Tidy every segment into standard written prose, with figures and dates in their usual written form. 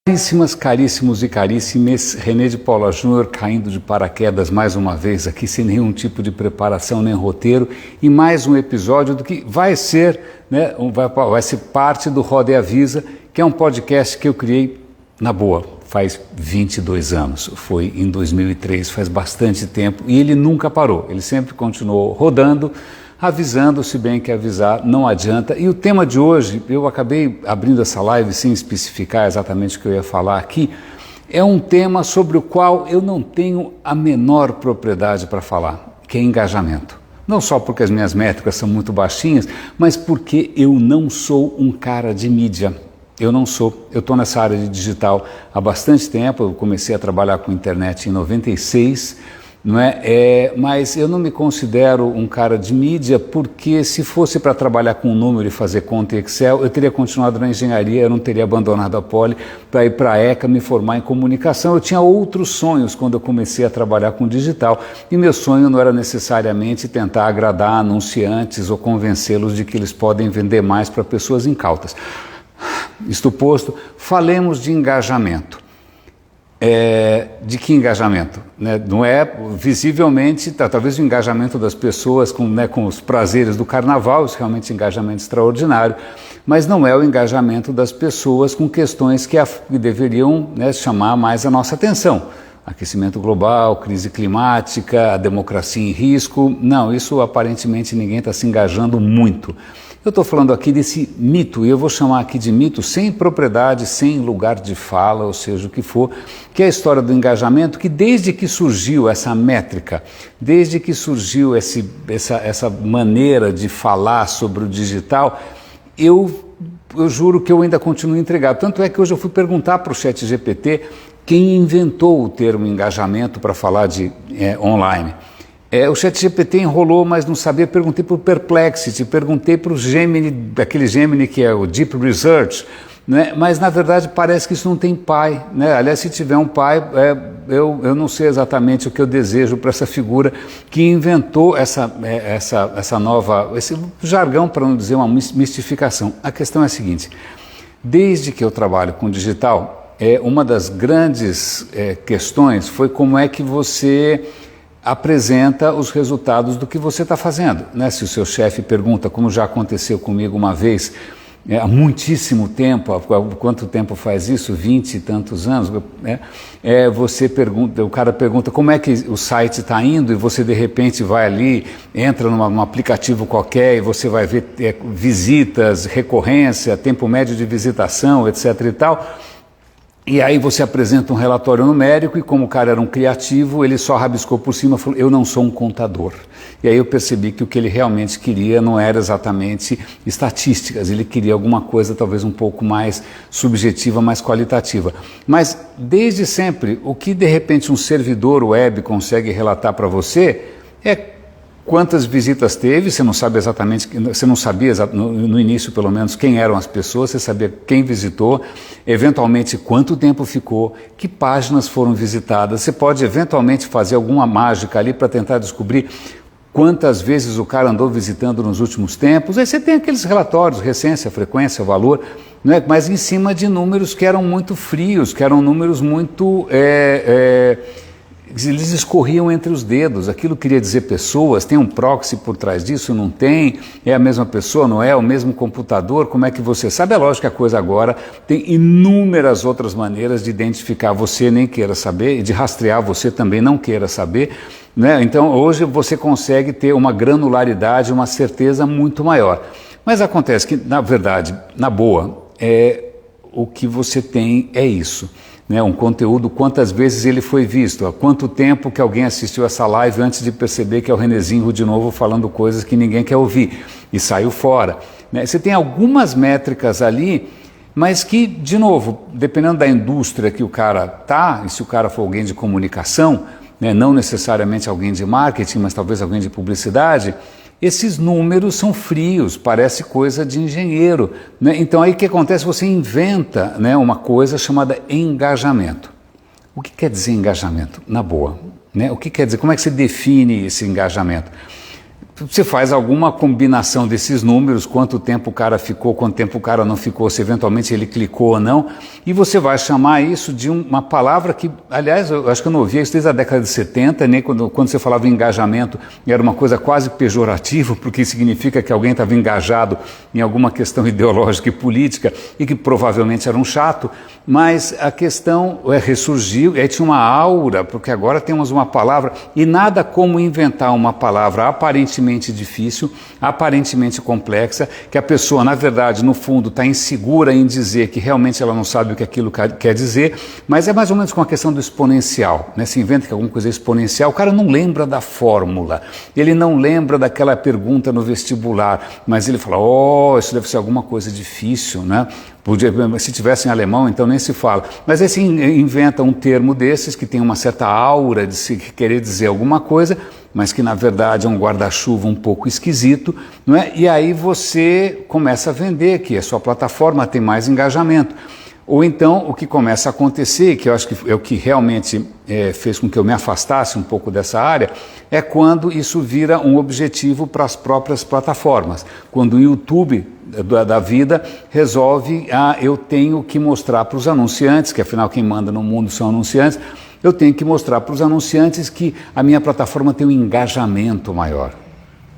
Caríssimas, caríssimos e caríssimes, René de Paula Júnior caindo de paraquedas mais uma vez aqui, sem nenhum tipo de preparação nem roteiro, e mais um episódio do que vai ser, vai ser parte do Roda e Avisa, que é um podcast que eu criei na boa, faz 22 anos, foi em 2003, faz bastante tempo, e ele nunca parou, ele sempre continuou rodando, avisando, se bem que avisar não adianta. E o tema de hoje, eu acabei abrindo essa live sem especificar exatamente o que eu ia falar aqui, é um tema sobre o qual eu não tenho a menor propriedade para falar, que é engajamento. Não só porque as minhas métricas são muito baixinhas, mas porque eu não sou um cara de mídia. Eu não sou. Eu estou nessa área de digital há bastante tempo, eu comecei a trabalhar com internet em 96, mas eu não me considero um cara de mídia porque se fosse para trabalhar com número e fazer conta em Excel, eu teria continuado na engenharia, eu não teria abandonado a Poli para ir para a ECA me formar em comunicação. Eu tinha outros sonhos quando eu comecei a trabalhar com digital e meu sonho não era necessariamente tentar agradar anunciantes ou convencê-los de que eles podem vender mais para pessoas incautas. Isto posto, falemos de engajamento. De que engajamento? Não é visivelmente, talvez o engajamento das pessoas com os prazeres do carnaval, isso realmente é um engajamento extraordinário, mas não é o engajamento das pessoas com questões que deveriam chamar mais a nossa atenção. Aquecimento global, crise climática, a democracia em risco, não, isso aparentemente ninguém está se engajando muito. Eu estou falando aqui desse mito, e eu vou chamar aqui de mito sem propriedade, sem lugar de fala, ou seja, o que for, que é a história do engajamento, que desde que surgiu essa métrica, desde que surgiu essa maneira de falar sobre o digital, eu juro que eu ainda continuo intrigado. Tanto é que hoje eu fui perguntar para o ChatGPT quem inventou o termo engajamento para falar de online. O ChatGPT enrolou, mas não sabia, perguntei para o Perplexity, perguntei para o Gemini, aquele Gemini que é o Deep Research, mas na verdade parece que isso não tem pai. Aliás, se tiver um pai, eu não sei exatamente o que eu desejo para essa figura que inventou essa nova, esse jargão, para não dizer uma mistificação. A questão é a seguinte, desde que eu trabalho com digital, uma das grandes questões foi como é que você apresenta os resultados do que você está fazendo. Se o seu chefe pergunta, como já aconteceu comigo uma vez, há muitíssimo tempo, há quanto tempo faz isso? 20 e tantos anos, você pergunta, o cara pergunta como é que o site está indo e você de repente vai ali, entra num aplicativo qualquer e você vai ver visitas, recorrência, tempo médio de visitação, etc. e tal. E aí você apresenta um relatório numérico e como o cara era um criativo, ele só rabiscou por cima e falou, eu não sou um contador. E aí eu percebi que o que ele realmente queria não era exatamente estatísticas, ele queria alguma coisa talvez um pouco mais subjetiva, mais qualitativa. Mas desde sempre, o que de repente um servidor web consegue relatar para você é quantas visitas teve, você não sabe exatamente, você não sabia no início pelo menos quem eram as pessoas, você sabia quem visitou, eventualmente quanto tempo ficou, que páginas foram visitadas, você pode eventualmente fazer alguma mágica ali para tentar descobrir quantas vezes o cara andou visitando nos últimos tempos, aí você tem aqueles relatórios, recência, frequência, valor, mas em cima de números que eram muito frios, que eram números muito... eles escorriam entre os dedos, aquilo queria dizer pessoas, tem um proxy por trás disso, não tem, é a mesma pessoa, não é o mesmo computador, como é que você sabe? É lógico que a coisa agora tem inúmeras outras maneiras de identificar você, nem queira saber, e de rastrear você também não queira saber, Então hoje você consegue ter uma granularidade, uma certeza muito maior. Mas acontece que, na verdade, na boa, o que você tem é isso. Um conteúdo, quantas vezes ele foi visto, há quanto tempo que alguém assistiu essa live antes de perceber que é o Renezinho de novo falando coisas que ninguém quer ouvir e saiu fora. Você tem algumas métricas ali, mas que, de novo, dependendo da indústria que o cara está, e se o cara for alguém de comunicação, não necessariamente alguém de marketing, mas talvez alguém de publicidade, esses números são frios, parece coisa de engenheiro. Então aí o que acontece? Você inventa uma coisa chamada engajamento. O que quer dizer engajamento? Na boa. O que quer dizer? Como é que você define esse engajamento? Você faz alguma combinação desses números, quanto tempo o cara ficou, quanto tempo o cara não ficou, se eventualmente ele clicou ou não, e você vai chamar isso de uma palavra que, aliás, eu acho que eu não ouvia isso desde a década de 70, né, quando você falava em engajamento, era uma coisa quase pejorativa, porque significa que alguém estava engajado em alguma questão ideológica e política, e que provavelmente era um chato, mas a questão ressurgiu, aí tinha uma aura, porque agora temos uma palavra, e nada como inventar uma palavra aparentemente difícil, aparentemente complexa, que a pessoa, na verdade, no fundo, está insegura em dizer que realmente ela não sabe o que aquilo quer dizer, mas é mais ou menos com a questão do exponencial, né? Se inventa que alguma coisa é exponencial, o cara não lembra da fórmula, ele não lembra daquela pergunta no vestibular, mas ele fala, isso deve ser alguma coisa difícil, né? Se tivesse em alemão, então nem se fala. Mas aí se inventa um termo desses que tem uma certa aura de se querer dizer alguma coisa, mas que na verdade é um guarda-chuva um pouco esquisito, não é? E aí você começa a vender que a sua plataforma tem mais engajamento. Ou então o que começa a acontecer, que eu acho que é o que realmente fez com que eu me afastasse um pouco dessa área, é quando isso vira um objetivo para as próprias plataformas. Quando o YouTube da vida resolve, eu tenho que mostrar para os anunciantes, que afinal quem manda no mundo são anunciantes, eu tenho que mostrar para os anunciantes que a minha plataforma tem um engajamento maior.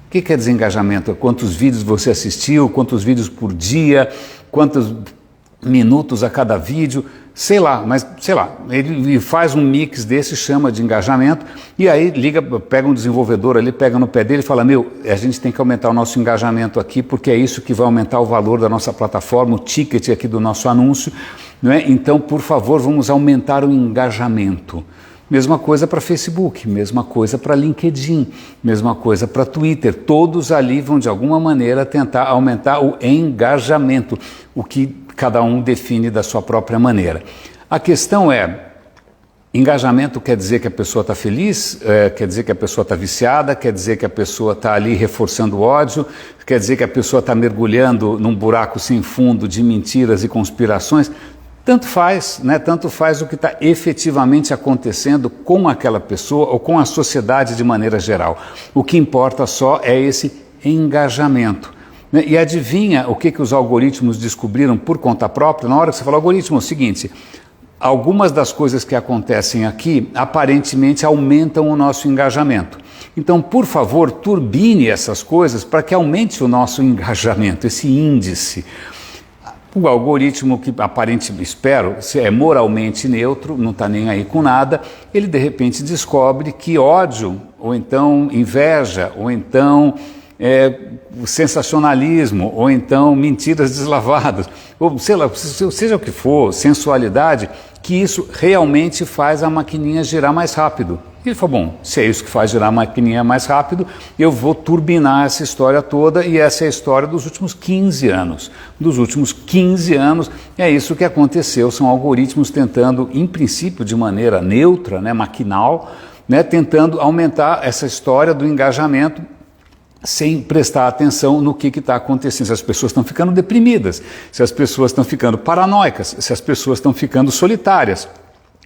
O que quer dizer engajamento? Quantos vídeos você assistiu, quantos vídeos por dia, quantos minutos a cada vídeo, sei lá, ele faz um mix desse, chama de engajamento, e aí pega um desenvolvedor ali, pega no pé dele e fala, a gente tem que aumentar o nosso engajamento aqui, porque é isso que vai aumentar o valor da nossa plataforma, o ticket aqui do nosso anúncio, não é? Então, por favor, vamos aumentar o engajamento. Mesma coisa para Facebook, mesma coisa para LinkedIn, mesma coisa para Twitter. Todos ali vão, de alguma maneira, tentar aumentar o engajamento, o que cada um define da sua própria maneira. A questão é, engajamento quer dizer que a pessoa está feliz, quer dizer que a pessoa está viciada, quer dizer que a pessoa está ali reforçando o ódio, quer dizer que a pessoa está mergulhando num buraco sem fundo de mentiras e conspirações. Tanto faz, né? Tanto faz o que está efetivamente acontecendo com aquela pessoa ou com a sociedade de maneira geral. O que importa só é esse engajamento. Né? E adivinha o que os algoritmos descobriram por conta própria? Na hora que você fala algoritmo, é o seguinte, algumas das coisas que acontecem aqui aparentemente aumentam o nosso engajamento. Então, por favor, turbine essas coisas para que aumente o nosso engajamento, esse índice. O algoritmo que aparentemente, espero, é moralmente neutro, não está nem aí com nada, ele de repente descobre que ódio, ou então inveja, ou então sensacionalismo, ou então mentiras deslavadas, ou sei lá, seja o que for, sensualidade, que isso realmente faz a maquininha girar mais rápido. E ele falou, bom, se é isso que faz girar a maquininha mais rápido, eu vou turbinar essa história toda, e essa é a história dos últimos 15 anos. Dos últimos 15 anos, é isso que aconteceu, são algoritmos tentando, em princípio de maneira neutra, né, maquinal, né, tentando aumentar essa história do engajamento, sem prestar atenção no que está acontecendo, se as pessoas estão ficando deprimidas, se as pessoas estão ficando paranoicas, se as pessoas estão ficando solitárias,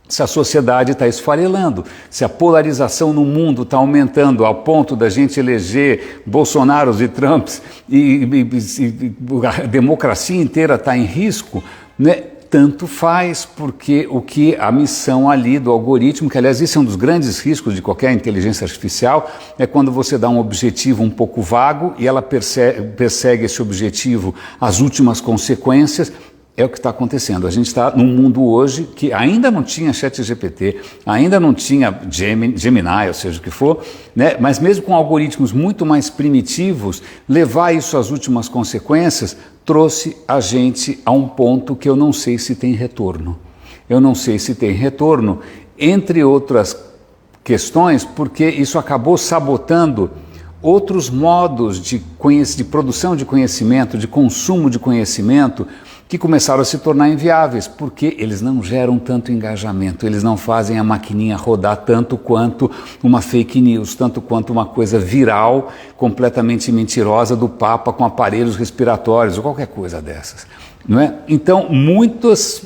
se a sociedade está esfarelando, se a polarização no mundo está aumentando ao ponto da gente eleger Bolsonaros e Trumps e a democracia inteira está em risco, né? Tanto faz, porque a missão ali do algoritmo, que aliás isso é um dos grandes riscos de qualquer inteligência artificial, é quando você dá um objetivo um pouco vago e ela persegue esse objetivo às últimas consequências. É o que está acontecendo. A gente está num mundo hoje que ainda não tinha ChatGPT, ainda não tinha Gemini, ou seja, o que for, né? Mas mesmo com algoritmos muito mais primitivos, levar isso às últimas consequências trouxe a gente a um ponto que eu não sei se tem retorno. Eu não sei se tem retorno, entre outras questões, porque isso acabou sabotando outros modos de produção de conhecimento, de consumo de conhecimento, que começaram a se tornar inviáveis, porque eles não geram tanto engajamento, eles não fazem a maquininha rodar tanto quanto uma fake news, tanto quanto uma coisa viral, completamente mentirosa do Papa com aparelhos respiratórios, ou qualquer coisa dessas, não é? Então, muitas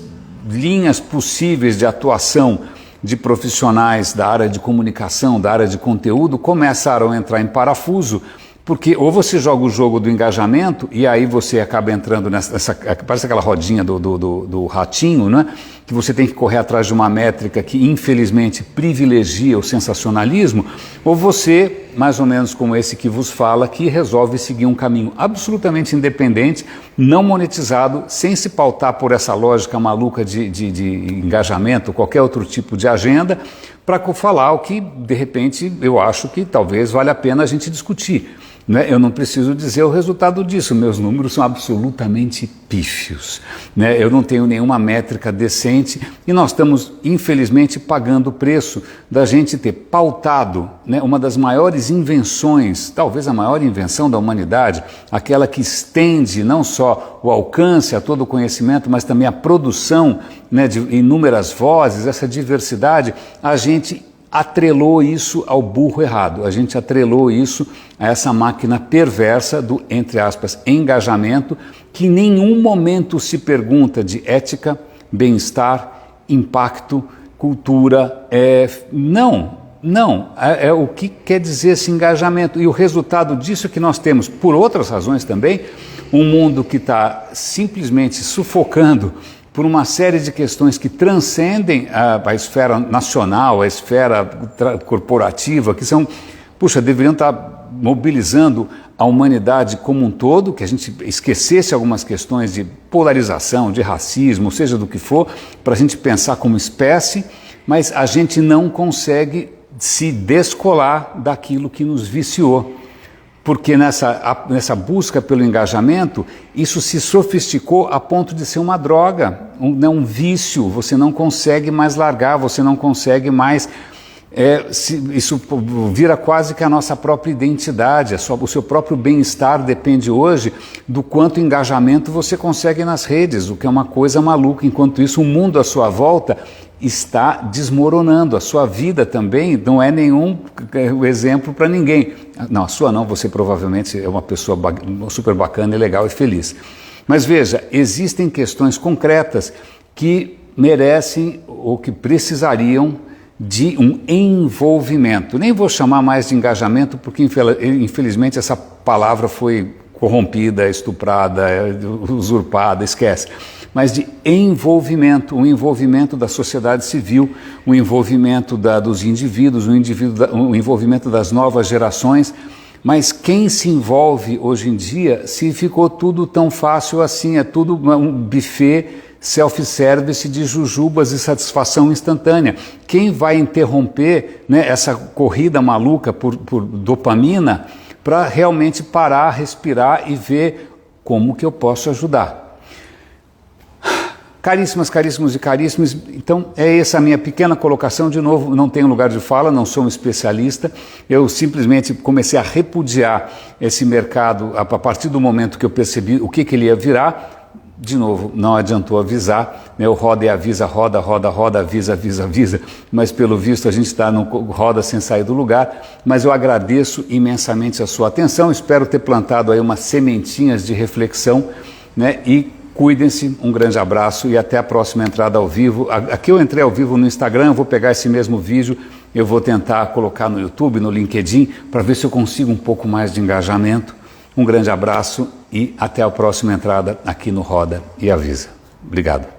linhas possíveis de atuação de profissionais da área de comunicação, da área de conteúdo, começaram a entrar em parafuso, Porque ou você joga o jogo do engajamento e aí você acaba entrando nessa parece aquela rodinha do ratinho, né? Que você tem que correr atrás de uma métrica que infelizmente privilegia o sensacionalismo, ou você, mais ou menos como esse que vos fala, que resolve seguir um caminho absolutamente independente, não monetizado, sem se pautar por essa lógica maluca de engajamento, qualquer outro tipo de agenda, para falar o que, de repente, eu acho que talvez valha a pena a gente discutir. Né? Eu não preciso dizer o resultado disso, meus números são absolutamente pífios. Né? Eu não tenho nenhuma métrica decente e nós estamos, infelizmente, pagando o preço da gente ter pautado, né, uma das maiores invenções, talvez a maior invenção da humanidade, aquela que estende não só o alcance a todo o conhecimento, mas também a produção, né, de inúmeras vozes, essa diversidade, a gente atrelou isso ao burro errado, a gente atrelou isso a essa máquina perversa do, entre aspas, engajamento, que em nenhum momento se pergunta de ética, bem-estar, impacto, cultura, não, o que quer dizer esse engajamento, e o resultado disso é que nós temos, por outras razões também, um mundo que está simplesmente sufocando por uma série de questões que transcendem a esfera nacional, a esfera corporativa, que são, deveriam estar mobilizando a humanidade como um todo, que a gente esquecesse algumas questões de polarização, de racismo, seja do que for, para a gente pensar como espécie, mas a gente não consegue se descolar daquilo que nos viciou. Porque nessa busca pelo engajamento, isso se sofisticou a ponto de ser uma droga, um vício, você não consegue mais largar, você não consegue mais... isso vira quase que a nossa própria identidade, o seu próprio bem-estar depende hoje do quanto engajamento você consegue nas redes, o que é uma coisa maluca. Enquanto isso, o mundo à sua volta está desmoronando, a sua vida também não é nenhum exemplo para ninguém. Não, a sua não, você provavelmente é uma pessoa super bacana e legal e feliz. Mas veja, existem questões concretas que merecem ou que precisariam de um envolvimento. Nem vou chamar mais de engajamento porque infelizmente essa palavra foi corrompida, estuprada, usurpada, esquece. Mas de envolvimento, um envolvimento da sociedade civil, um envolvimento dos indivíduos, um envolvimento das novas gerações. Mas quem se envolve hoje em dia, se ficou tudo tão fácil assim, é tudo um buffet self-service de jujubas e satisfação instantânea. Quem vai interromper, né, essa corrida maluca por dopamina para realmente parar, respirar e ver como que eu posso ajudar? Caríssimas, caríssimos e caríssimos, então é essa a minha pequena colocação. De novo, não tenho lugar de fala, não sou um especialista, eu simplesmente comecei a repudiar esse mercado a partir do momento que eu percebi o que ele ia virar. De novo, não adiantou avisar, né? O roda e avisa, roda, avisa, mas pelo visto a gente está no roda sem sair do lugar. Mas eu agradeço imensamente a sua atenção, espero ter plantado aí umas sementinhas de reflexão, né? E cuidem-se, um grande abraço e até a próxima entrada ao vivo. Aqui eu entrei ao vivo no Instagram, eu vou pegar esse mesmo vídeo, eu vou tentar colocar no YouTube, no LinkedIn, para ver se eu consigo um pouco mais de engajamento. Um grande abraço e até a próxima entrada aqui no Roda e Avisa. Obrigado.